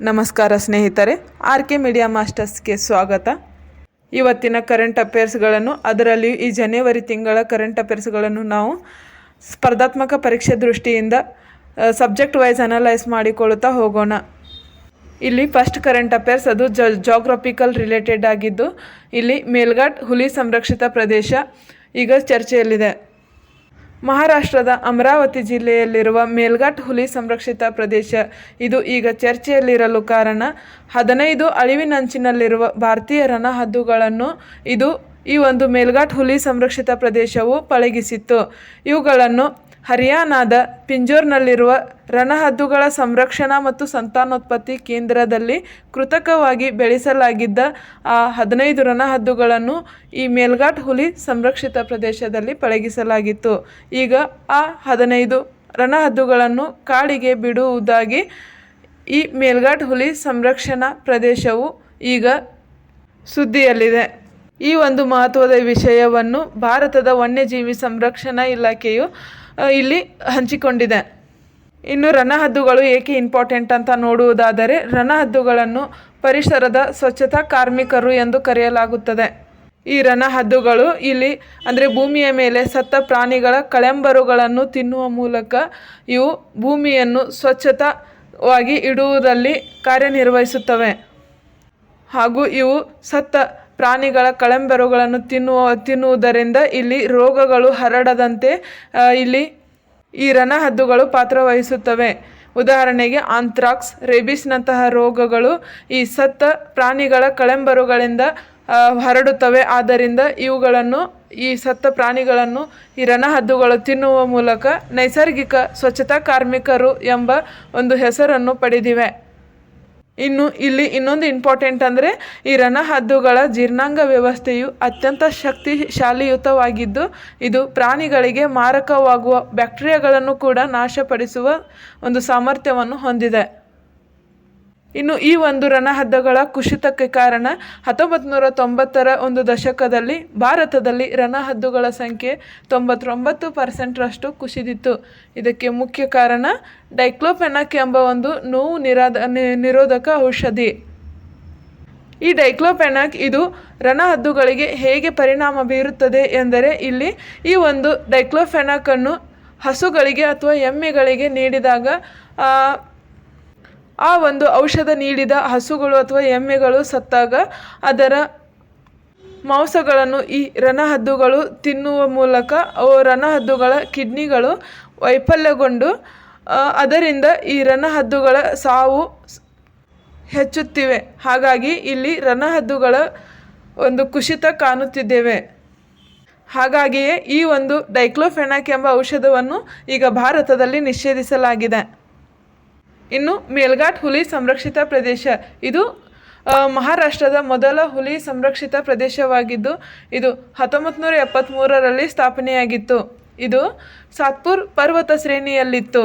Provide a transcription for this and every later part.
ನಮಸ್ಕಾರ ಸ್ನೇಹಿತರೆ, RK media ಮಾಸ್ಟರ್ಸ್ಗೆ ಸ್ವಾಗತ. ಇವತ್ತಿನ ಕರೆಂಟ್ ಅಫೇರ್ಸ್ಗಳನ್ನು, ಅದರಲ್ಲಿಯೂ ಈ ಜನವರಿ ತಿಂಗಳ ಕರೆಂಟ್ ಅಫೇರ್ಸ್ಗಳನ್ನು ನಾವು ಸ್ಪರ್ಧಾತ್ಮಕ ಪರೀಕ್ಷೆ ದೃಷ್ಟಿಯಿಂದ ಸಬ್ಜೆಕ್ಟ್ ವೈಸ್ ಅನಲೈಸ್ ಮಾಡಿಕೊಳ್ಳುತ್ತಾ ಹೋಗೋಣ. ಇಲ್ಲಿ ಫಸ್ಟ್ ಕರೆಂಟ್ ಅಫೇರ್ಸ್ ಅದು ಜಾಗ್ರಫಿಕಲ್ ರಿಲೇಟೆಡ್ ಆಗಿದ್ದು, ಇಲ್ಲಿ ಮೇಲ್ಘಾಟ್ ಹುಲಿ ಸಂರಕ್ಷಿತ ಪ್ರದೇಶ ಈಗ ಚರ್ಚೆಯಲ್ಲಿದೆ. ಮಹಾರಾಷ್ಟ್ರದ ಅಮರಾವತಿ ಜಿಲ್ಲೆಯಲ್ಲಿರುವ ಮೇಲ್ಘಾಟ್ ಹುಲಿ ಸಂರಕ್ಷಿತ ಪ್ರದೇಶ ಇದು ಈಗ ಚರ್ಚೆಯಲ್ಲಿರಲು ಕಾರಣ 15 ಅಳಿವಿನಂಚಿನಲ್ಲಿರುವ ಭಾರತೀಯ ರಣಹದ್ದುಗಳನ್ನು ಈ ಒಂದು ಮೇಲ್ಘಾಟ್ ಹುಲಿ ಸಂರಕ್ಷಿತ ಪ್ರದೇಶವು ಪಳಗಿಸಿತ್ತು. ಇವುಗಳನ್ನು ಹರಿಯಾಣದ ಪಿಂಜೋರ್ನಲ್ಲಿರುವ ರಣಹದ್ದುಗಳ ಸಂರಕ್ಷಣಾ ಮತ್ತು ಸಂತಾನೋತ್ಪತ್ತಿ ಕೇಂದ್ರದಲ್ಲಿ ಕೃತಕವಾಗಿ ಬೆಳೆಸಲಾಗಿದ್ದ ಆ 15 ರಣಹದ್ದುಗಳನ್ನು ಈ ಮೇಲ್ಘಾಟ್ ಹುಲಿ ಸಂರಕ್ಷಿತ ಪ್ರದೇಶದಲ್ಲಿ ಪಳಗಿಸಲಾಗಿತ್ತು. ಈಗ ಆ 15 ರಣಹದ್ದುಗಳನ್ನು ಕಾಡಿಗೆ ಬಿಡುವುದಾಗಿ ಈ ಮೇಲ್ಘಾಟ್ ಹುಲಿ ಸಂರಕ್ಷಣಾ ಪ್ರದೇಶವು ಈಗ ಸುದ್ದಿಯಲ್ಲಿದೆ. ಈ ಒಂದು ಮಹತ್ವದ ವಿಷಯವನ್ನು ಭಾರತದ ವನ್ಯಜೀವಿ ಸಂರಕ್ಷಣಾ ಇಲಾಖೆಯು ಇಲ್ಲಿ ಹಂಚಿಕೊಂಡಿದೆ. ಇನ್ನು ರಣಹದ್ದುಗಳು ಏಕೆ ಇಂಪಾರ್ಟೆಂಟ್ ಅಂತ ನೋಡುವುದಾದರೆ, ರಣಹದ್ದುಗಳನ್ನು ಪರಿಸರದ ಸ್ವಚ್ಛತಾ ಕಾರ್ಮಿಕರು ಎಂದು ಕರೆಯಲಾಗುತ್ತದೆ. ಈ ರಣಹದ್ದುಗಳು ಇಲ್ಲಿ ಅಂದರೆ ಭೂಮಿಯ ಮೇಲೆ ಸತ್ತ ಪ್ರಾಣಿಗಳ ಕಳೆಂಬರುಗಳನ್ನು ತಿನ್ನುವ ಮೂಲಕ ಇವು ಭೂಮಿಯನ್ನು ಸ್ವಚ್ಛತವಾಗಿ ಇಡುವುದರಲ್ಲಿ ಕಾರ್ಯನಿರ್ವಹಿಸುತ್ತವೆ. ಹಾಗೂ ಇವು ಸತ್ತ ಪ್ರಾಣಿಗಳ ಕಳೆಂಬರುಗಳನ್ನು ತಿನ್ನುವುದರಿಂದ ಇಲ್ಲಿ ರೋಗಗಳು ಹರಡದಂತೆ ಇಲ್ಲಿ ಈ ರಣಹದ್ದುಗಳು ಪಾತ್ರವಹಿಸುತ್ತವೆ. ಉದಾಹರಣೆಗೆ ಆಂಥ್ರಾಕ್ಸ್, ರೇಬಿಸ್ನಂತಹ ರೋಗಗಳು ಈ ಸತ್ತ ಪ್ರಾಣಿಗಳ ಕಳೆಂಬರುಗಳಿಂದ ಹರಡುತ್ತವೆ. ಆದ್ದರಿಂದ ಇವುಗಳನ್ನು ಈ ಸತ್ತ ಪ್ರಾಣಿಗಳನ್ನು ಈ ರಣಹದ್ದುಗಳು ತಿನ್ನುವ ಮೂಲಕ ನೈಸರ್ಗಿಕ ಸ್ವಚ್ಛತಾ ಕಾರ್ಮಿಕರು ಎಂಬ ಒಂದು ಹೆಸರನ್ನು ಪಡೆದಿವೆ. ಇನ್ನು ಇಲ್ಲಿ ಇನ್ನೊಂದು ಇಂಪಾರ್ಟೆಂಟ್ ಅಂದರೆ, ಈ ರಣಹದ್ದುಗಳ ಜೀರ್ಣಾಂಗ ವ್ಯವಸ್ಥೆಯು ಅತ್ಯಂತ ಶಕ್ತಿಶಾಲಿಯುತವಾಗಿದ್ದು, ಇದು ಪ್ರಾಣಿಗಳಿಗೆ ಮಾರಕವಾಗುವ ಬ್ಯಾಕ್ಟೀರಿಯಾಗಳನ್ನು ಕೂಡ ನಾಶಪಡಿಸುವ ಒಂದು ಸಾಮರ್ಥ್ಯವನ್ನು ಹೊಂದಿದೆ. ಇನ್ನು ಈ ಒಂದು ರಣಹದ್ದುಗಳ ಕುಸಿತಕ್ಕೆ ಕಾರಣ 1990ರ ಒಂದು ದಶಕದಲ್ಲಿ ಭಾರತದಲ್ಲಿ ರಣಹದ್ದುಗಳ ಸಂಖ್ಯೆ 99% ಕುಸಿದಿತ್ತು. ಇದಕ್ಕೆ ಮುಖ್ಯ ಕಾರಣ ಡೈಕ್ಲೋಫೆನಾಕ್ ಎಂಬ ಒಂದು ನೋವು ನಿರೋಧಕ ಔಷಧಿ. ಈ ಡೈಕ್ಲೋಫೆನಾಕ್ ಇದು ರಣಹದ್ದುಗಳಿಗೆ ಹೇಗೆ ಪರಿಣಾಮ ಬೀರುತ್ತದೆ ಎಂದರೆ, ಇಲ್ಲಿ ಈ ಒಂದು ಡೈಕ್ಲೋಫೆನಾಕನ್ನು ಹಸುಗಳಿಗೆ ಅಥವಾ ಎಮ್ಮೆಗಳಿಗೆ ನೀಡಿದಾಗ ಆ ಒಂದು ಔಷಧ ನೀಡಿದ ಹಸುಗಳು ಅಥವಾ ಎಮ್ಮೆಗಳು ಸತ್ತಾಗ ಅದರ ಮಾಂಸಗಳನ್ನು ಈ ರಣಹದ್ದುಗಳು ತಿನ್ನುವ ಮೂಲಕ ರಣಹದ್ದುಗಳ ಕಿಡ್ನಿಗಳು ವೈಫಲ್ಯಗೊಂಡು ಅದರಿಂದ ಈ ರಣಹದ್ದುಗಳ ಸಾವು ಹೆಚ್ಚುತ್ತಿವೆ. ಹಾಗಾಗಿ ಇಲ್ಲಿ ರಣಹದ್ದುಗಳ ಒಂದು ಕುಸಿತ ಕಾಣುತ್ತಿದ್ದೇವೆ. ಹಾಗಾಗಿಯೇ ಈ ಒಂದು ಡೈಕ್ಲೋಫೆನಾಕ್ ಎಂಬ ಔಷಧವನ್ನು ಈಗ ಭಾರತದಲ್ಲಿ ನಿಷೇಧಿಸಲಾಗಿದೆ. ಇನ್ನು ಮೇಲ್ಘಾಟ್ ಹುಲಿ ಸಂರಕ್ಷಿತ ಪ್ರದೇಶ ಇದು ಮಹಾರಾಷ್ಟ್ರದ ಮೊದಲ ಹುಲಿ ಸಂರಕ್ಷಿತ ಪ್ರದೇಶವಾಗಿದ್ದು, ಇದು 1973ರಲ್ಲಿ ಸ್ಥಾಪನೆಯಾಗಿತ್ತು. ಇದು ಸಾತ್ಪುರ್ ಪರ್ವತ ಶ್ರೇಣಿಯಲ್ಲಿತ್ತು.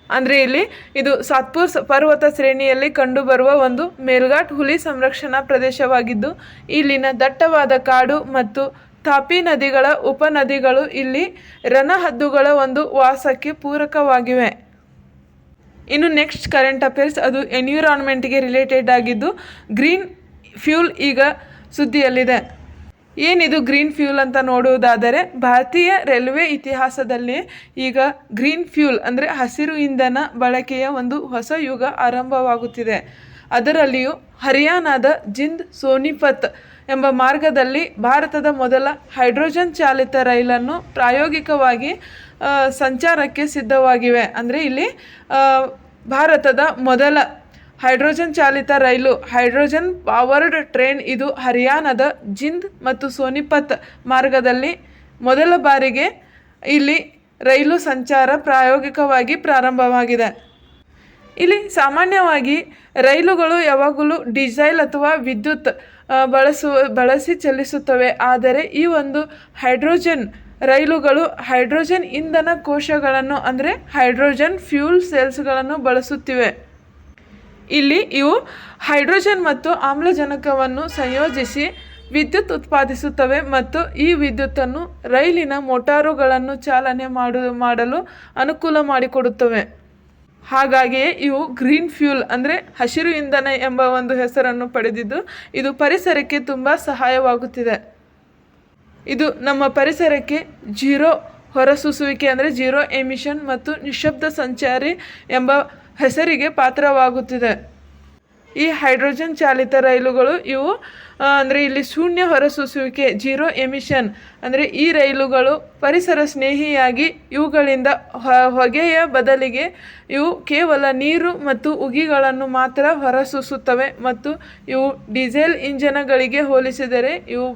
ಅಂದರೆ ಇಲ್ಲಿ ಇದು ಸಾತ್ಪುರ್ ಪರ್ವತ ಶ್ರೇಣಿಯಲ್ಲಿ ಕಂಡುಬರುವ ಒಂದು ಮೇಲ್ಘಾಟ್ ಹುಲಿ ಸಂರಕ್ಷಣಾ ಪ್ರದೇಶವಾಗಿದ್ದು, ಇಲ್ಲಿನ ದಟ್ಟವಾದ ಕಾಡು ಮತ್ತು ತಾಪಿ ನದಿಗಳ ಉಪನದಿಗಳು ಇಲ್ಲಿ ರಣಹದ್ದುಗಳ ಒಂದು ವಾಸಕ್ಕೆ ಪೂರಕವಾಗಿವೆ. ಇನ್ನು ನೆಕ್ಸ್ಟ್ ಕರೆಂಟ್ ಅಫೇರ್ಸ್ ಅದು ಎನ್ವಿರಾನ್ಮೆಂಟ್ಗೆ ರಿಲೇಟೆಡ್ ಆಗಿದ್ದು, ಗ್ರೀನ್ ಫ್ಯೂಲ್ ಈಗ ಸುದ್ದಿಯಲ್ಲಿದೆ. ಏನಿದು ಗ್ರೀನ್ ಫ್ಯೂಲ್ ಅಂತ ನೋಡುವುದಾದರೆ, ಭಾರತೀಯ ರೈಲ್ವೆ ಇತಿಹಾಸದಲ್ಲಿ ಈಗ ಗ್ರೀನ್ ಫ್ಯೂಲ್ ಅಂದರೆ ಹಸಿರು ಇಂಧನ ಬಳಕೆಯ ಒಂದು ಹೊಸ ಯುಗ ಆರಂಭವಾಗುತ್ತಿದೆ. ಅದರಲ್ಲಿಯೂ ಹರಿಯಾಣದ ಜಿಂದ್ ಸೋನಿಪತ್ ಎಂಬ ಮಾರ್ಗದಲ್ಲಿ ಭಾರತದ ಮೊದಲ ಹೈಡ್ರೋಜನ್ ಚಾಲಿತ ರೈಲನ್ನು ಪ್ರಾಯೋಗಿಕವಾಗಿ ಸಂಚಾರಕ್ಕೆ ಸಿದ್ಧವಾಗಿವೆ. ಅಂದರೆ ಇಲ್ಲಿ ಭಾರತದ ಮೊದಲ ಹೈಡ್ರೋಜನ್ ಚಾಲಿತ ರೈಲು, ಹೈಡ್ರೋಜನ್ ಪವರ್ಡ್ ಟ್ರೈನ್ ಇದು ಹರಿಯಾಣದ ಜಿಂದ್ ಮತ್ತು ಸೋನಿಪತ್ ಮಾರ್ಗದಲ್ಲಿ ಮೊದಲ ಬಾರಿಗೆ ಇಲ್ಲಿ ರೈಲು ಸಂಚಾರ ಪ್ರಾಯೋಗಿಕವಾಗಿ ಪ್ರಾರಂಭವಾಗಿದೆ. ಇಲ್ಲಿ ಸಾಮಾನ್ಯವಾಗಿ ರೈಲುಗಳು ಯಾವಾಗಲೂ ಡೀಸೆಲ್ ಅಥವಾ ವಿದ್ಯುತ್ ಬಳಸಿ ಚಲಿಸುತ್ತವೆ. ಆದರೆ ಈ ಒಂದು ಹೈಡ್ರೋಜನ್ ರೈಲುಗಳು ಹೈಡ್ರೋಜನ್ ಇಂಧನ ಕೋಶಗಳನ್ನು ಅಂದರೆ ಹೈಡ್ರೋಜನ್ ಫ್ಯೂಲ್ ಸೆಲ್ಸ್ಗಳನ್ನು ಬಳಸುತ್ತಿವೆ. ಇಲ್ಲಿ ಇವು ಹೈಡ್ರೋಜನ್ ಮತ್ತು ಆಮ್ಲಜನಕವನ್ನು ಸಂಯೋಜಿಸಿ ವಿದ್ಯುತ್ ಉತ್ಪಾದಿಸುತ್ತವೆ ಮತ್ತು ಈ ವಿದ್ಯುತ್ತನ್ನು ರೈಲಿನ ಮೋಟಾರುಗಳನ್ನು ಚಾಲನೆ ಮಾಡಲು ಅನುಕೂಲ ಮಾಡಿಕೊಡುತ್ತವೆ. ಹಾಗಾಗಿಯೇ ಇವು ಗ್ರೀನ್ ಫ್ಯೂಲ್ ಅಂದರೆ ಹಸಿರು ಇಂಧನ ಎಂಬ ಒಂದು ಹೆಸರನ್ನು ಪಡೆದಿದ್ದು ಇದು ಪರಿಸರಕ್ಕೆ ತುಂಬ ಸಹಾಯವಾಗುತ್ತಿದೆ. ಇದು ನಮ್ಮ ಪರಿಸರಕ್ಕೆ ಜೀರೋ ಹೊರಸೂಸುವಿಕೆ ಅಂದರೆ ಜೀರೋ ಎಮಿಷನ್ ಮತ್ತು ನಿಶಬ್ದ ಸಂಚಾರಿ ಎಂಬ ಹೆಸರಿಗೆ ಪಾತ್ರವಾಗುತ್ತಿದೆ. ಈ ಹೈಡ್ರೋಜನ್ ಚಾಲಿತ ರೈಲುಗಳು ಇವು ಅಂದರೆ ಇಲ್ಲಿ ಶೂನ್ಯ ಹೊರಸೂಸುವಿಕೆ ಜೀರೋ ಎಮಿಷನ್ ಅಂದರೆ ಈ ರೈಲುಗಳು ಪರಿಸರ ಸ್ನೇಹಿಯಾಗಿ ಇವುಗಳಿಂದ ಹೊಗೆಯ ಬದಲಿಗೆ ಇವು ಕೇವಲ ನೀರು ಮತ್ತು ಉಗಿಗಳನ್ನು ಮಾತ್ರ ಹೊರಸೂಸುತ್ತವೆ ಮತ್ತು ಇವು ಡೀಸೆಲ್ ಇಂಜನ್ಗಳಿಗೆ ಹೋಲಿಸಿದರೆ ಇವು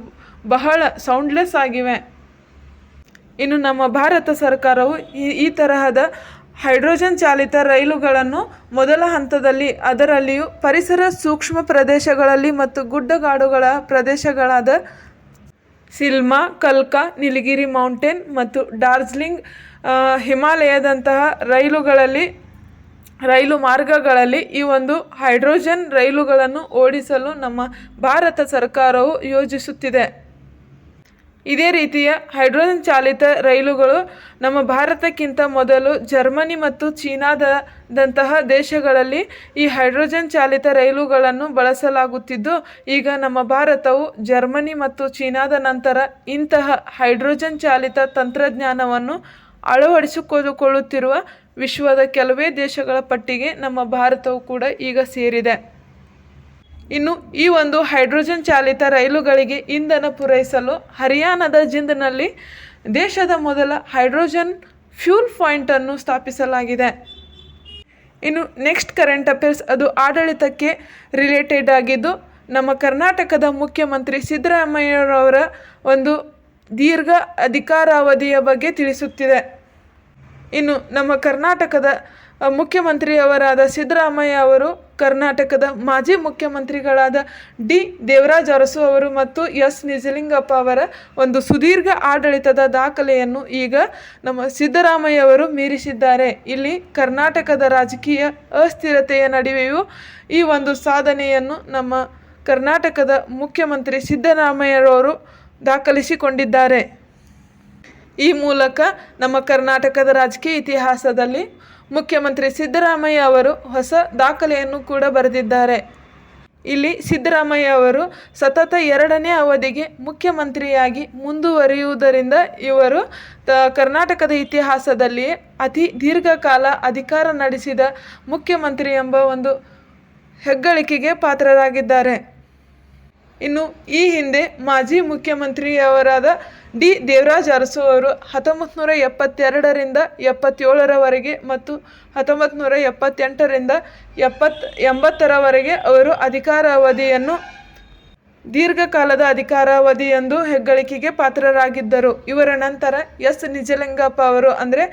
ಬಹಳ ಸೌಂಡ್ಲೆಸ್ ಆಗಿವೆ. ಇನ್ನು ನಮ್ಮ ಭಾರತ ಸರ್ಕಾರವು ಈ ತರಹದ ಹೈಡ್ರೋಜನ್ ಚಾಲಿತ ರೈಲುಗಳನ್ನು ಮೊದಲ ಹಂತದಲ್ಲಿ ಅದರಲ್ಲಿಯೂ ಪರಿಸರ ಸೂಕ್ಷ್ಮ ಪ್ರದೇಶಗಳಲ್ಲಿ ಮತ್ತು ಗುಡ್ಡಗಾಡುಗಳ ಪ್ರದೇಶಗಳಾದ ಸಿಲ್ಮಾ, ಕಲ್ಕಾ, ನೀಲಗಿರಿ ಮೌಂಟೇನ್ ಮತ್ತು ಡಾರ್ಜಿಲಿಂಗ್ ಹಿಮಾಲಯದಂತಹ ರೈಲು ಮಾರ್ಗಗಳಲ್ಲಿ ಈ ಒಂದು ಹೈಡ್ರೋಜನ್ ರೈಲುಗಳನ್ನು ಓಡಿಸಲು ನಮ್ಮ ಭಾರತ ಸರ್ಕಾರವು ಯೋಜಿಸುತ್ತಿದೆ. ಇದೇ ರೀತಿಯ ಹೈಡ್ರೋಜನ್ ಚಾಲಿತ ರೈಲುಗಳು ನಮ್ಮ ಭಾರತಕ್ಕಿಂತ ಮೊದಲು ಜರ್ಮನಿ ಮತ್ತು ಚೀನಾದಂತಹ ದೇಶಗಳಲ್ಲಿ ಈ ಹೈಡ್ರೋಜನ್ ಚಾಲಿತ ರೈಲುಗಳನ್ನು ಬಳಸಲಾಗುತ್ತಿದ್ದು, ಈಗ ನಮ್ಮ ಭಾರತವು ಜರ್ಮನಿ ಮತ್ತು ಚೀನಾದ ನಂತರ ಇಂತಹ ಹೈಡ್ರೋಜನ್ ಚಾಲಿತ ತಂತ್ರಜ್ಞಾನವನ್ನು ಅಳವಡಿಸಿಕೊಳ್ಳುತ್ತಿರುವ ವಿಶ್ವದ ಕೆಲವೇ ದೇಶಗಳ ಪಟ್ಟಿಗೆ ನಮ್ಮ ಭಾರತವು ಕೂಡ ಈಗ ಸೇರಿದೆ. ಇನ್ನು ಈ ಒಂದು ಹೈಡ್ರೋಜನ್ ಚಾಲಿತ ರೈಲುಗಳಿಗೆ ಇಂಧನ ಪೂರೈಸಲು ಹರಿಯಾಣದ ಜಿಂದ್ನಲ್ಲಿ ದೇಶದ ಮೊದಲ ಹೈಡ್ರೋಜನ್ ಫ್ಯೂಲ್ ಪಾಯಿಂಟನ್ನು ಸ್ಥಾಪಿಸಲಾಗಿದೆ. ಇನ್ನು ನೆಕ್ಸ್ಟ್ ಕರೆಂಟ್ ಅಫೇರ್ಸ್ ಅದು ಆಡಳಿತಕ್ಕೆ ರಿಲೇಟೆಡ್ ಆಗಿದ್ದು, ನಮ್ಮ ಕರ್ನಾಟಕದ ಮುಖ್ಯಮಂತ್ರಿ ಸಿದ್ದರಾಮಯ್ಯರವರ ಒಂದು ದೀರ್ಘ ಅಧಿಕಾರಾವಧಿಯ ಬಗ್ಗೆ ತಿಳಿಸುತ್ತಿದೆ. ಇನ್ನು ನಮ್ಮ ಕರ್ನಾಟಕದ ಮುಖ್ಯಮಂತ್ರಿಯವರಾದ ಸಿದ್ದರಾಮಯ್ಯ ಅವರು ಕರ್ನಾಟಕದ ಮಾಜಿ ಮುಖ್ಯಮಂತ್ರಿಗಳಾದ ಡಿ ದೇವರಾಜ ಅರಸು ಅವರು ಮತ್ತು ಎಸ್ ನಿಜಲಿಂಗಪ್ಪ ಅವರ ಒಂದು ಸುದೀರ್ಘ ಆಡಳಿತದ ದಾಖಲೆಯನ್ನು ಈಗ ನಮ್ಮ ಸಿದ್ದರಾಮಯ್ಯ ಅವರು ಮೀರಿಸಿದ್ದಾರೆ. ಇಲ್ಲಿ ಕರ್ನಾಟಕದ ರಾಜಕೀಯ ಅಸ್ಥಿರತೆಯ ನಡುವೆಯೂ ಈ ಒಂದು ಸಾಧನೆಯನ್ನು ನಮ್ಮ ಕರ್ನಾಟಕದ ಮುಖ್ಯಮಂತ್ರಿ ಸಿದ್ದರಾಮಯ್ಯರವರು ದಾಖಲಿಸಿಕೊಂಡಿದ್ದಾರೆ. ಈ ಮೂಲಕ ನಮ್ಮ ಕರ್ನಾಟಕದ ರಾಜಕೀಯ ಇತಿಹಾಸದಲ್ಲಿ ಮುಖ್ಯಮಂತ್ರಿ ಸಿದ್ದರಾಮಯ್ಯ ಅವರು ಹೊಸ ದಾಖಲೆಯನ್ನು ಕೂಡ ಬರೆದಿದ್ದಾರೆ. ಇಲ್ಲಿ ಸಿದ್ದರಾಮಯ್ಯ ಅವರು ಸತತ 2ನೇ ಅವಧಿಗೆ ಮುಖ್ಯಮಂತ್ರಿಯಾಗಿ ಮುಂದುವರಿಯುವುದರಿಂದ ಇವರು ಕರ್ನಾಟಕದ ಇತಿಹಾಸದಲ್ಲಿಯೇ ಅತಿ ದೀರ್ಘಕಾಲ ಅಧಿಕಾರ ನಡೆಸಿದ ಮುಖ್ಯಮಂತ್ರಿ ಎಂಬ ಒಂದು ಹೆಗ್ಗಳಿಕೆಗೆ ಪಾತ್ರರಾಗಿದ್ದಾರೆ. ಇನ್ನು ಈ ಹಿಂದೆ ಮಾಜಿ ಮುಖ್ಯಮಂತ್ರಿಯವರಾದ ಡಿ ದೇವರಾಜ ಅರಸು ಅವರು 1972ರಿಂದ 77ರವರೆಗೆ ಮತ್ತು 1978ರಿಂದ 80ರವರೆಗೆ ಅವರು ದೀರ್ಘಕಾಲದ ಅಧಿಕಾರಾವಧಿ ಎಂದು ಹೆಗ್ಗಳಿಕೆಗೆ ಪಾತ್ರರಾಗಿದ್ದರು. ಇವರ ನಂತರ ಎಸ್ ನಿಜಲಿಂಗಪ್ಪ ಅವರು ಅಂದರೆ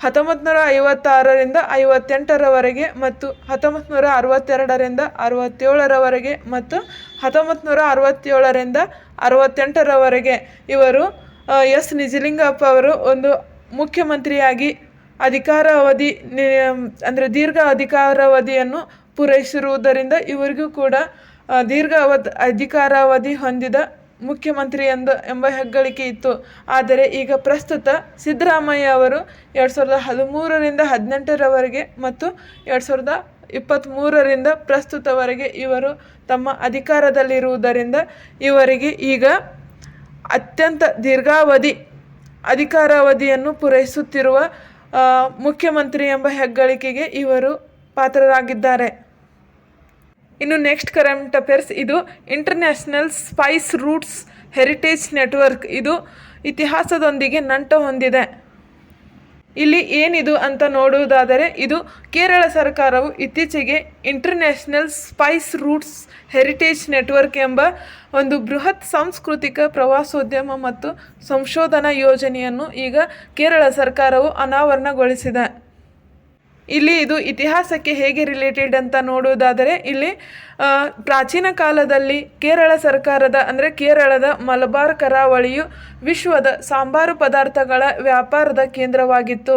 1956ರಿಂದ 58ರವರೆಗೆ ಮತ್ತು 1962ರಿಂದ 67ರವರೆಗೆ ಮತ್ತು 1967ರಿಂದ 68ರವರೆಗೆ ಇವರು ಎಸ್ ನಿಜಲಿಂಗಪ್ಪ ಅವರು ಒಂದು ಮುಖ್ಯಮಂತ್ರಿಯಾಗಿ ಅಧಿಕಾರಾವಧಿ ಅಂದರೆ ದೀರ್ಘ ಅಧಿಕಾರಾವಧಿಯನ್ನು ಪೂರೈಸಿರುವುದರಿಂದ ಇವರಿಗೂ ಕೂಡ ಅಧಿಕಾರಾವಧಿ ಹೊಂದಿದ ಮುಖ್ಯಮಂತ್ರಿ ಎಂಬ ಹೆಗ್ಗಳಿಕೆ ಇತ್ತು. ಆದರೆ ಈಗ ಪ್ರಸ್ತುತ ಸಿದ್ದರಾಮಯ್ಯ ಅವರು 2013ರಿಂದ 18ರವರೆಗೆ ಮತ್ತು 2023ರಿಂದ ಪ್ರಸ್ತುತವರೆಗೆ ಇವರು ತಮ್ಮ ಅಧಿಕಾರದಲ್ಲಿರುವುದರಿಂದ ಇವರಿಗೆ ಈಗ ಅತ್ಯಂತ ದೀರ್ಘಾವಧಿ ಅಧಿಕಾರಾವಧಿಯನ್ನು ಪೂರೈಸುತ್ತಿರುವ ಮುಖ್ಯಮಂತ್ರಿ ಎಂಬ ಹೆಗ್ಗಳಿಕೆಗೆ ಇವರು ಪಾತ್ರರಾಗಿದ್ದಾರೆ. ಇನ್ನು ನೆಕ್ಸ್ಟ್ ಕರೆಂಟ್ ಅಫೇರ್ಸ್ ಇದು international Spice roots heritage network ಇದು ಇತಿಹಾಸದೊಂದಿಗೆ ನಂಟು ಹೊಂದಿದೆ. ಇಲ್ಲಿ ಏನಿದು ಅಂತ ನೋಡುವುದಾದರೆ ಇದು ಕೇರಳ ಸರ್ಕಾರವು ಇತ್ತೀಚೆಗೆ international Spice roots heritage network ಎಂಬ ಒಂದು ಬೃಹತ್ ಸಾಂಸ್ಕೃತಿಕ ಪ್ರವಾಸೋದ್ಯಮ ಮತ್ತು ಸಂಶೋಧನಾ ಯೋಜನೆಯನ್ನು ಈಗ ಕೇರಳ ಸರ್ಕಾರವು ಅನಾವರಣಗೊಳಿಸಿದೆ. ಇಲ್ಲಿ ಇದು ಇತಿಹಾಸಕ್ಕೆ ಹೇಗೆ ರಿಲೇಟೆಡ್ ಅಂತ ನೋಡುವುದಾದರೆ ಇಲ್ಲಿ ಪ್ರಾಚೀನ ಕಾಲದಲ್ಲಿ ಕೇರಳ ಸರ್ಕಾರದ ಅಂದರೆ ಕೇರಳದ ಮಲಬಾರ್ ಕರಾವಳಿಯು ವಿಶ್ವದ ಸಾಂಬಾರು ಪದಾರ್ಥಗಳ ವ್ಯಾಪಾರದ ಕೇಂದ್ರವಾಗಿತ್ತು.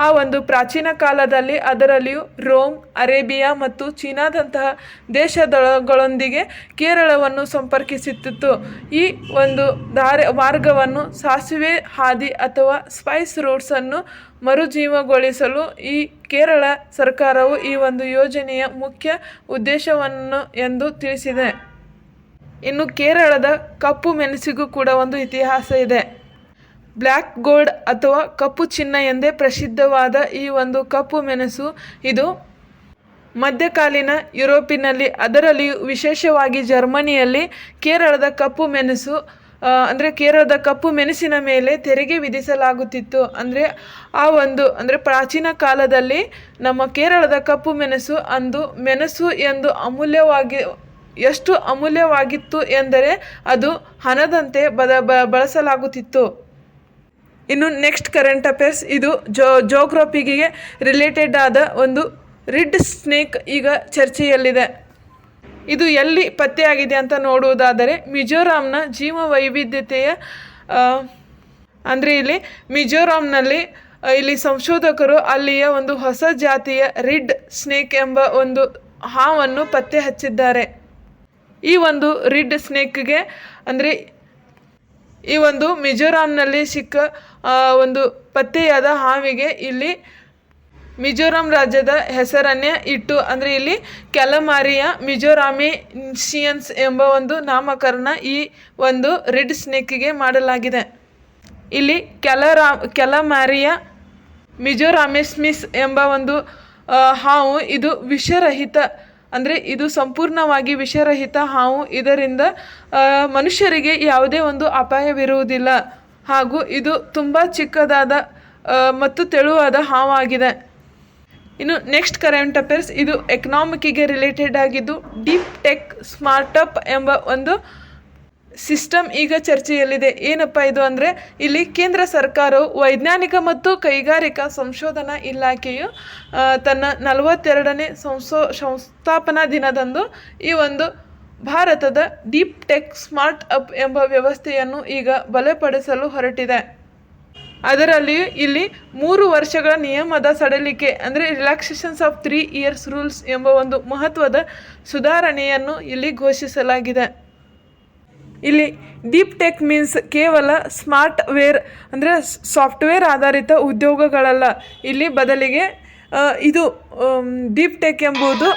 ಆ ಒಂದು ಪ್ರಾಚೀನ ಕಾಲದಲ್ಲಿ ಅದರಲ್ಲಿಯೂ ರೋಮ್, ಅರೇಬಿಯಾ ಮತ್ತು ಚೀನಾದಂತಹ ದೇಶಗಳೊಂದಿಗೆ ಕೇರಳವನ್ನು ಸಂಪರ್ಕಿಸುತ್ತಿತ್ತು. ಈ ಒಂದು ಮಾರ್ಗವನ್ನು ಸಾಸಿವೆ ಹಾದಿ ಅಥವಾ ಸ್ಪೈಸ್ ರೂಟ್ಸನ್ನು ಮರುಜೀವಗೊಳಿಸಲು ಈ ಕೇರಳ ಸರ್ಕಾರವು ಈ ಒಂದು ಯೋಜನೆಯ ಮುಖ್ಯ ಉದ್ದೇಶವನ್ನು ಎಂದು ತಿಳಿಸಿದೆ. ಇನ್ನು ಕೇರಳದ ಕಪ್ಪು ಮೆಣಸಿಗೂ ಕೂಡ ಒಂದು ಇತಿಹಾಸ ಇದೆ. ಬ್ಲ್ಯಾಕ್ ಗೋಲ್ಡ್ ಅಥವಾ ಕಪ್ಪು ಚಿನ್ನ ಎಂದೇ ಪ್ರಸಿದ್ಧವಾದ ಈ ಒಂದು ಕಪ್ಪು ಮೆಣಸು ಇದು ಮಧ್ಯಕಾಲೀನ ಯುರೋಪಿನಲ್ಲಿ, ಅದರಲ್ಲಿಯೂ ವಿಶೇಷವಾಗಿ ಜರ್ಮನಿಯಲ್ಲಿ ಕೇರಳದ ಕಪ್ಪು ಮೆಣಸು ಕೇರಳದ ಕಪ್ಪು ಮೆಣಸಿನ ಮೇಲೆ ತೆರಿಗೆ ವಿಧಿಸಲಾಗುತ್ತಿತ್ತು. ಪ್ರಾಚೀನ ಕಾಲದಲ್ಲಿ ನಮ್ಮ ಕೇರಳದ ಕಪ್ಪು ಮೆಣಸು ಅಂದು ಮೆಣಸು ಎಂದು ಎಷ್ಟು ಅಮೂಲ್ಯವಾಗಿತ್ತು ಎಂದರೆ ಅದು ಹಣದಂತೆ ಬಳಸಲಾಗುತ್ತಿತ್ತು. ಇನ್ನು ನೆಕ್ಸ್ಟ್ ಕರೆಂಟ್ ಅಫೇರ್ಸ್, ಇದು ಜೋಗ್ರಫಿಗೆ ರಿಲೇಟೆಡ್ ಆದ ಒಂದು ರಿಡ್ ಸ್ನೇಕ್ ಈಗ ಚರ್ಚೆಯಲ್ಲಿದೆ. ಇದು ಎಲ್ಲಿ ಪತ್ತೆಯಾಗಿದೆ ಅಂತ ನೋಡುವುದಾದರೆ ಮಿಜೋರಾಂನ ಜೀವ ವೈವಿಧ್ಯತೆಯ ಇಲ್ಲಿ ಮಿಜೋರಾಂನಲ್ಲಿ ಇಲ್ಲಿ ಸಂಶೋಧಕರು ಅಲ್ಲಿಯ ಒಂದು ಹೊಸ ಜಾತಿಯ ರಿಡ್ ಸ್ನೇಕ್ ಎಂಬ ಒಂದು ಹಾವನ್ನು ಪತ್ತೆ ಹಚ್ಚಿದ್ದಾರೆ. ಈ ಒಂದು ರಿಡ್ ಸ್ನೇಕ್ಗೆ ಈ ಒಂದು ಮಿಜೋರಾಂನಲ್ಲಿ ಸಿಕ್ಕ ಒಂದು ಪತ್ತೆಯಾದ ಹಾವಿಗೆ ಇಲ್ಲಿ ಮಿಜೋರಾಂ ರಾಜ್ಯದ ಹೆಸರನ್ನೇ ಇಟ್ಟು ಇಲ್ಲಿ ಕ್ಯಾಲಮಾರಿಯಾ ಮಿಜೋರಾಮಿಸಿಯನ್ಸ್ ಎಂಬ ಒಂದು ನಾಮಕರಣ ಈ ಒಂದು ರೆಡ್ ಸ್ನೇಕ್ಗೆ ಮಾಡಲಾಗಿದೆ. ಇಲ್ಲಿ ಕ್ಯಾಲಮಾರಿಯಾ ಮಿಜೋರಾಮಿಸ್ಮಿಸ್ ಎಂಬ ಒಂದು ಹಾವು ಇದು ವಿಷರಹಿತ ಇದು ಸಂಪೂರ್ಣವಾಗಿ ವಿಷರಹಿತ ಹಾವು. ಇದರಿಂದ ಮನುಷ್ಯರಿಗೆ ಯಾವುದೇ ಒಂದು ಅಪಾಯವಿರುವುದಿಲ್ಲ ಹಾಗೂ ಇದು ತುಂಬ ಚಿಕ್ಕದಾದ ಮತ್ತು ತೆಳುವಾದ ಹಾವಾಗಿದೆ. ಇನ್ನು ನೆಕ್ಸ್ಟ್ ಕರೆಂಟ್ ಅಫೇರ್ಸ್, ಇದು ಎಕನಾಮಿಕ್ಕಿಗೆ ರಿಲೇಟೆಡ್ ಆಗಿದ್ದು ಡೀಪ್ ಟೆಕ್ ಸ್ಟಾರ್ಟಪ್ ಎಂಬ ಒಂದು ಸಿಸ್ಟಮ್ ಈಗ ಚರ್ಚೆಯಲ್ಲಿದೆ. ಏನಪ್ಪ ಇದು ಇಲ್ಲಿ ಕೇಂದ್ರ ಸರ್ಕಾರವು ವೈಜ್ಞಾನಿಕ ಮತ್ತು ಕೈಗಾರಿಕಾ ಸಂಶೋಧನಾ ಇಲಾಖೆಯು ತನ್ನ 42ನೇ ಸಂಸ್ಥಾಪನಾ ದಿನದಂದು ಈ ಒಂದು ಭಾರತದ ಡೀಪ್ ಟೆಕ್ ಸ್ಟಾರ್ಟ್ ಅಪ್ ಎಂಬ ವ್ಯವಸ್ಥೆಯನ್ನು ಈಗ ಬಲಪಡಿಸಲು ಹೊರಟಿದೆ. ಅದರಲ್ಲಿಯೂ ಇಲ್ಲಿ 3 ವರ್ಷಗಳ ನಿಯಮದ ಸಡಿಲಿಕೆ ರಿಲ್ಯಾಕ್ಸೇಷನ್ಸ್ ಆಫ್ 3 years ರೂಲ್ಸ್ ಎಂಬ ಒಂದು ಮಹತ್ವದ ಸುಧಾರಣೆಯನ್ನು ಇಲ್ಲಿ ಘೋಷಿಸಲಾಗಿದೆ. ಇಲ್ಲಿ ಡೀಪ್ ಟೆಕ್ ಮೀನ್ಸ್ ಕೇವಲ ಸಾಫ್ಟ್ವೇರ್ ಆಧಾರಿತ ಉದ್ಯೋಗಗಳಲ್ಲ. ಇಲ್ಲಿ ಬದಲಿಗೆ ಇದು ಡೀಪ್ ಟೆಕ್ ಎಂಬುದು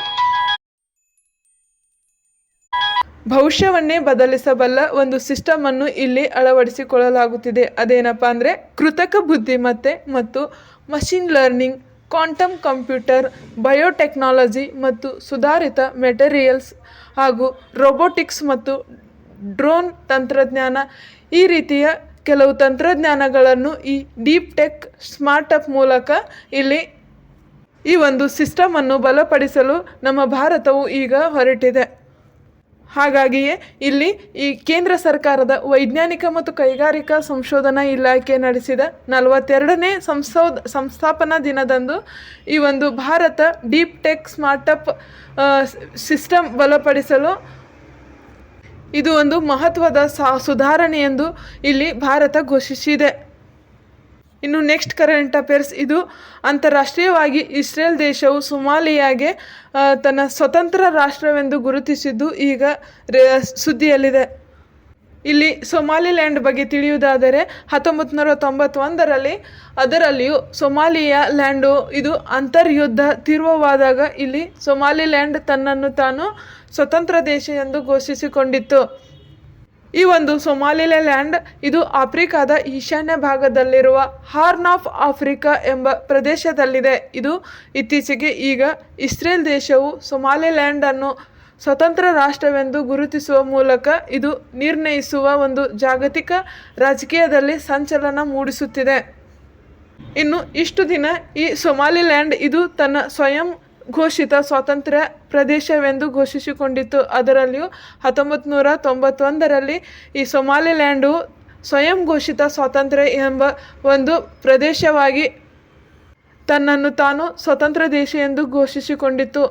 ಭವಿಷ್ಯವನ್ನೇ ಬದಲಿಸಬಲ್ಲ ಒಂದು ಸಿಸ್ಟಮನ್ನು ಇಲ್ಲಿ ಅಳವಡಿಸಿಕೊಳ್ಳಲಾಗುತ್ತಿದೆ. ಅದೇನಪ್ಪ ಕೃತಕ ಬುದ್ಧಿಮತ್ತೆ ಮತ್ತು machine learning, quantum computer, biotechnology ಮತ್ತು ಸುಧಾರಿತ ಮೆಟೀರಿಯಲ್ಸ್ ಹಾಗೂ ರೋಬೋಟಿಕ್ಸ್ ಮತ್ತು ಡ್ರೋನ್ ತಂತ್ರಜ್ಞಾನ, ಈ ರೀತಿಯ ಕೆಲವು ತಂತ್ರಜ್ಞಾನಗಳನ್ನು ಈ ಡೀಪ್ ಟೆಕ್ ಸ್ಟಾರ್ಟಪ್ ಮೂಲಕ ಇಲ್ಲಿ ಈ ಒಂದು ಸಿಸ್ಟಮನ್ನು ಬಲಪಡಿಸಲು ನಮ್ಮ ಭಾರತವು ಈಗ ಹೊರಟಿದೆ. ಹಾಗಾಗಿಯೇ ಇಲ್ಲಿ ಈ ಕೇಂದ್ರ ಸರ್ಕಾರದ ವೈಜ್ಞಾನಿಕ ಮತ್ತು ಕೈಗಾರಿಕಾ ಸಂಶೋಧನಾ ಇಲಾಖೆ ನಡೆಸಿದ 42ನೇ ಸಂಸ್ಥಾಪನಾ ದಿನದಂದು ಈ ಒಂದು Bharat deep tech startup system ಬಲಪಡಿಸಲು ಇದು ಒಂದು ಮಹತ್ವದ ಸುಧಾರಣೆ ಎಂದು ಇಲ್ಲಿ ಭಾರತ ಘೋಷಿಸಿದೆ. ಇನ್ನು ನೆಕ್ಸ್ಟ್ ಕರೆಂಟ್ ಅಫೇರ್ಸ್, ಇದು ಅಂತಾರಾಷ್ಟ್ರೀಯವಾಗಿ ಇಸ್ರೇಲ್ ದೇಶವು ಸೊಮಾಲಿಯಾಗೆ ತನ್ನ ಸ್ವತಂತ್ರ ರಾಷ್ಟ್ರವೆಂದು ಗುರುತಿಸಿದ್ದು ಈಗ ಸುದ್ದಿಯಲ್ಲಿದೆ. ಇಲ್ಲಿ ಸೊಮಾಲಿಲ್ಯಾಂಡ್ ಬಗ್ಗೆ ತಿಳಿಯುವುದಾದರೆ 1991ರಲ್ಲಿ ಅದರಲ್ಲಿಯೂ ಸೊಮಾಲಿಯಾ ಲ್ಯಾಂಡು ಇದು ಅಂತರ್ಯುದ್ಧ ತೀವ್ರವಾದಾಗ ಇಲ್ಲಿ ಸೊಮಾಲಿಲ್ಯಾಂಡ್ ತನ್ನನ್ನು ತಾನು ಸ್ವತಂತ್ರ ದೇಶ ಎಂದು ಘೋಷಿಸಿಕೊಂಡಿತ್ತು. ಈ ಒಂದು ಸೊಮಾಲಿಲ್ಯಾಂಡ್ ಇದು ಆಫ್ರಿಕಾದ ಈಶಾನ್ಯ ಭಾಗದಲ್ಲಿರುವ ಹಾರ್ನ್ ಆಫ್ ಆಫ್ರಿಕಾ ಎಂಬ ಪ್ರದೇಶದಲ್ಲಿದೆ. ಇದು ಇತ್ತೀಚೆಗೆ ಈಗ ಇಸ್ರೇಲ್ ದೇಶವು ಸೊಮಾಲಿಲ್ಯಾಂಡನ್ನು ಸ್ವತಂತ್ರ ರಾಷ್ಟ್ರವೆಂದು ಗುರುತಿಸುವ ಮೂಲಕ ಇದು ನಿರ್ಣಯಿಸುವ ಒಂದು ಜಾಗತಿಕ ರಾಜಕೀಯದಲ್ಲಿ ಸಂಚಲನ ಮೂಡಿಸುತ್ತಿದೆ. ಇನ್ನು ಇಷ್ಟು ದಿನ ಈ ಸೊಮಾಲಿಲ್ಯಾಂಡ್ ಇದು ತನ್ನ ಸ್ವಯಂ ಘೋಷಿತ ಸ್ವಾತಂತ್ರ್ಯ ಪ್ರದೇಶವೆಂದು ಘೋಷಿಸಿಕೊಂಡಿತ್ತು. ಅದರಲ್ಲಿಯೂ 1991ರಲ್ಲಿ ಈ ಸೊಮಾಲಿಲ್ಯಾಂಡು ಸ್ವಯಂ ಘೋಷಿತ ಸ್ವಾತಂತ್ರ್ಯ ಎಂಬ ಒಂದು ಪ್ರದೇಶವಾಗಿ ತನ್ನನ್ನು ತಾನು ಸ್ವತಂತ್ರ ದೇಶ ಎಂದು ಘೋಷಿಸಿಕೊಂಡಿತ್ತು.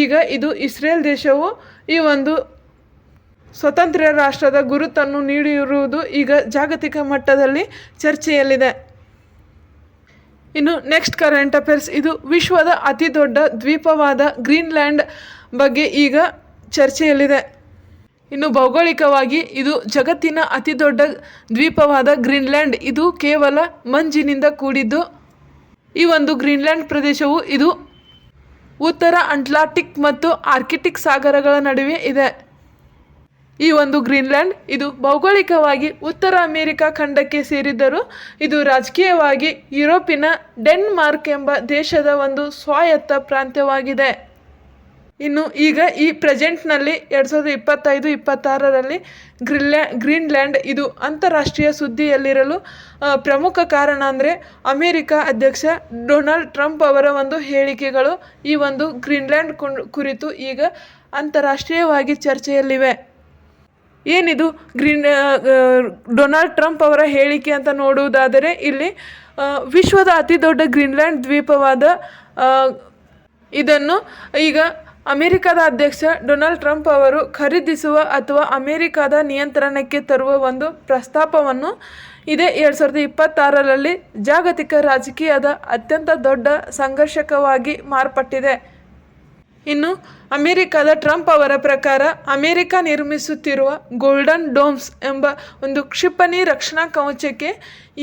ಈಗ ಇದು ಇಸ್ರೇಲ್ ದೇಶವು ಈ ಒಂದು ಸ್ವತಂತ್ರ ರಾಷ್ಟ್ರದ ಗುರುತನ್ನು ನೀಡಿರುವುದು ಈಗ ಜಾಗತಿಕ ಮಟ್ಟದಲ್ಲಿ ಚರ್ಚೆಯಲ್ಲಿದೆ. ಇನ್ನು ನೆಕ್ಸ್ಟ್ ಕರೆಂಟ್ ಅಫೇರ್ಸ್, ಇದು ವಿಶ್ವದ ಅತಿ ದೊಡ್ಡ ದ್ವೀಪವಾದ ಗ್ರೀನ್ಲ್ಯಾಂಡ್ ಬಗ್ಗೆ ಈಗ ಚರ್ಚೆಯಲ್ಲಿದೆ. ಇನ್ನು ಭೌಗೋಳಿಕವಾಗಿ ಇದು ಜಗತ್ತಿನ ಅತಿ ದೊಡ್ಡ ದ್ವೀಪವಾದ ಗ್ರೀನ್ಲ್ಯಾಂಡ್. ಇದು ಕೇವಲ ಮಂಜಿನಿಂದ ಕೂಡಿದ್ದು. ಈ ಒಂದು ಗ್ರೀನ್ಲ್ಯಾಂಡ್ ಪ್ರದೇಶವು ಇದು ಉತ್ತರ ಅಟ್ಲಾಂಟಿಕ್ ಮತ್ತು ಆರ್ಕಿಟಿಕ್ ಸಾಗರಗಳ ನಡುವೆ ಇದೆ. ಈ ಒಂದು ಗ್ರೀನ್ಲ್ಯಾಂಡ್ ಇದು ಭೌಗೋಳಿಕವಾಗಿ ಉತ್ತರ ಅಮೆರಿಕ ಖಂಡಕ್ಕೆ ಸೇರಿದ್ದರೂ ಇದು ರಾಜಕೀಯವಾಗಿ ಯುರೋಪಿನ ಡೆನ್ಮಾರ್ಕ್ ಎಂಬ ದೇಶದ ಒಂದು ಸ್ವಾಯತ್ತ ಪ್ರಾಂತ್ಯವಾಗಿದೆ. ಇನ್ನು ಈಗ ಈ ಪ್ರೆಸೆಂಟ್ನಲ್ಲಿ 2025-26ರಲ್ಲಿ ಗ್ರೀನ್ಲ್ಯಾಂಡ್ ಇದು ಅಂತಾರಾಷ್ಟ್ರೀಯ ಸುದ್ದಿಯಲ್ಲಿರಲು ಪ್ರಮುಖ ಕಾರಣ ಅಂದರೆ ಅಮೇರಿಕ ಅಧ್ಯಕ್ಷ ಡೊನಾಲ್ಡ್ ಟ್ರಂಪ್ ಅವರ ಒಂದು ಹೇಳಿಕೆಗಳು ಈ ಒಂದು ಗ್ರೀನ್ಲ್ಯಾಂಡ್ ಕುರಿತು ಈಗ ಅಂತಾರಾಷ್ಟ್ರೀಯವಾಗಿ ಚರ್ಚೆಯಲ್ಲಿವೆ. ಏನಿದು ಡೊನಾಲ್ಡ್ ಟ್ರಂಪ್ ಅವರ ಹೇಳಿಕೆ ಅಂತ ನೋಡುವುದಾದರೆ, ಇಲ್ಲಿ ವಿಶ್ವದ ಅತಿ ದೊಡ್ಡ ಗ್ರೀನ್ಲ್ಯಾಂಡ್ ದ್ವೀಪವಾದ ಇದನ್ನು ಈಗ ಅಮೆರಿಕದ ಅಧ್ಯಕ್ಷ ಡೊನಾಲ್ಡ್ ಟ್ರಂಪ್ ಅವರು ಖರೀದಿಸುವ ಅಥವಾ ಅಮೆರಿಕದ ನಿಯಂತ್ರಣಕ್ಕೆ ತರುವ ಒಂದು ಪ್ರಸ್ತಾಪವನ್ನು ಇದೇ 2026ರಲ್ಲಿ ಜಾಗತಿಕ ರಾಜಕೀಯದ ಅತ್ಯಂತ ದೊಡ್ಡ ಸಂಘರ್ಷಕವಾಗಿ ಮಾರ್ಪಟ್ಟಿದೆ. ಇನ್ನು ಅಮೆರಿಕದ ಟ್ರಂಪ್ ಅವರ ಪ್ರಕಾರ ಅಮೆರಿಕ ನಿರ್ಮಿಸುತ್ತಿರುವ ಗೋಲ್ಡನ್ ಡೋಮ್ಸ್ ಎಂಬ ಒಂದು ಕ್ಷಿಪಣಿ ರಕ್ಷಣಾ ಕವಚಕ್ಕೆ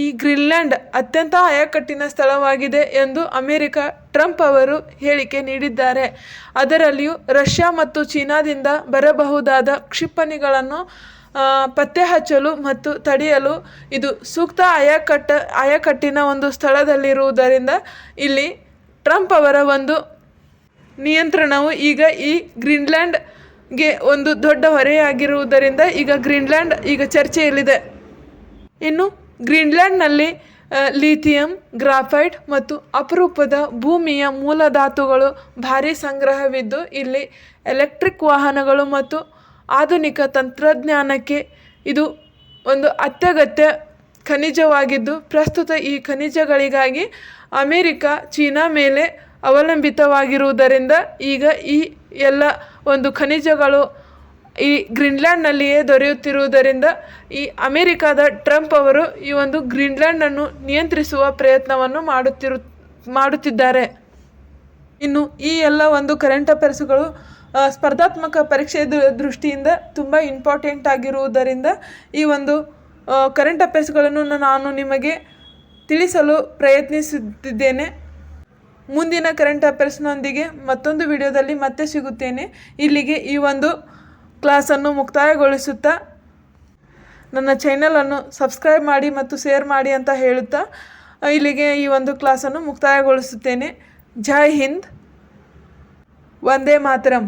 ಈ ಗ್ರೀನ್ಲ್ಯಾಂಡ್ ಅತ್ಯಂತ ಆಯಕಟ್ಟಿನ ಸ್ಥಳವಾಗಿದೆ ಎಂದು ಅಮೆರಿಕ ಟ್ರಂಪ್ ಅವರು ಹೇಳಿಕೆ ನೀಡಿದ್ದಾರೆ. ಅದರಲ್ಲಿಯೂ ರಷ್ಯಾ ಮತ್ತು ಚೀನಾದಿಂದ ಬರಬಹುದಾದ ಕ್ಷಿಪಣಿಗಳನ್ನು ಪತ್ತೆ ಹಚ್ಚಲು ಮತ್ತು ತಡೆಯಲು ಇದು ಸೂಕ್ತ ಆಯಕಟ್ಟಿನ ಒಂದು ಸ್ಥಳದಲ್ಲಿರುವುದರಿಂದ ಇಲ್ಲಿ ಟ್ರಂಪ್ ಅವರ ಒಂದು ನಿಯಂತ್ರಣವು ಈಗ ಈ ಗ್ರೀನ್ಲ್ಯಾಂಡ್ಗೆ ಒಂದು ದೊಡ್ಡ ಹೊರೆಯಾಗಿರುವುದರಿಂದ ಈಗ ಗ್ರೀನ್ಲ್ಯಾಂಡ್ ಈಗ ಚರ್ಚೆಯಲ್ಲಿದೆ. ಇನ್ನು ಗ್ರೀನ್ಲ್ಯಾಂಡ್ನಲ್ಲಿ ಲಿಥಿಯಂ, ಗ್ರಾಫೈಟ್ ಮತ್ತು ಅಪರೂಪದ ಭೂಮಿಯ ಮೂಲಧಾತುಗಳು ಭಾರೀ ಸಂಗ್ರಹವಿದ್ದು ಇಲ್ಲಿ ಎಲೆಕ್ಟ್ರಿಕ್ ವಾಹನಗಳು ಮತ್ತು ಆಧುನಿಕ ತಂತ್ರಜ್ಞಾನಕ್ಕೆ ಇದು ಒಂದು ಅತ್ಯಗತ್ಯ ಖನಿಜವಾಗಿದ್ದು, ಪ್ರಸ್ತುತ ಈ ಖನಿಜಗಳಿಗಾಗಿ ಅಮೆರಿಕ ಚೀನಾ ಮೇಲೆ ಅವಲಂಬಿತವಾಗಿರುವುದರಿಂದ ಈಗ ಈ ಎಲ್ಲ ಒಂದು ಖನಿಜಗಳು ಈ ಗ್ರೀನ್ಲ್ಯಾಂಡ್ನಲ್ಲಿಯೇ ದೊರೆಯುತ್ತಿರುವುದರಿಂದ ಈ ಅಮೆರಿಕದ ಟ್ರಂಪ್ ಅವರು ಈ ಒಂದು ಗ್ರೀನ್ಲ್ಯಾಂಡನ್ನು ನಿಯಂತ್ರಿಸುವ ಪ್ರಯತ್ನವನ್ನು ಮಾಡುತ್ತಿದ್ದಾರೆ. ಇನ್ನು ಈ ಎಲ್ಲ ಒಂದು ಕರೆಂಟ್ ಅಫೇರ್ಸ್ಗಳು ಸ್ಪರ್ಧಾತ್ಮಕ ಪರೀಕ್ಷೆ ದೃಷ್ಟಿಯಿಂದ ತುಂಬ ಇಂಪಾರ್ಟೆಂಟ್ ಆಗಿರುವುದರಿಂದ ಈ ಒಂದು ಕರೆಂಟ್ ಅಫೇರ್ಸ್ಗಳನ್ನು ನಾನು ನಿಮಗೆ ತಿಳಿಸಲು ಪ್ರಯತ್ನಿಸುತ್ತಿದ್ದೇನೆ. ಮುಂದಿನ ಕರೆಂಟ್ ಅಫೇರ್ಸ್ನೊಂದಿಗೆ ಮತ್ತೊಂದು ವಿಡಿಯೋದಲ್ಲಿ ಮತ್ತೆ ಸಿಗುತ್ತೇನೆ. ಇಲ್ಲಿಗೆ ಈ ಒಂದು ಕ್ಲಾಸನ್ನು ಮುಕ್ತಾಯಗೊಳಿಸುತ್ತಾ ನನ್ನ ಚಾನಲನ್ನು ಸಬ್ಸ್ಕ್ರೈಬ್ ಮಾಡಿ ಮತ್ತು ಶೇರ್ ಮಾಡಿ ಅಂತ ಹೇಳುತ್ತಾ ಇಲ್ಲಿಗೆ ಈ ಒಂದು ಕ್ಲಾಸನ್ನು ಮುಕ್ತಾಯಗೊಳಿಸುತ್ತೇನೆ. ಜೈ ಹಿಂದ್, ವಂದೇ ಮಾತರಂ.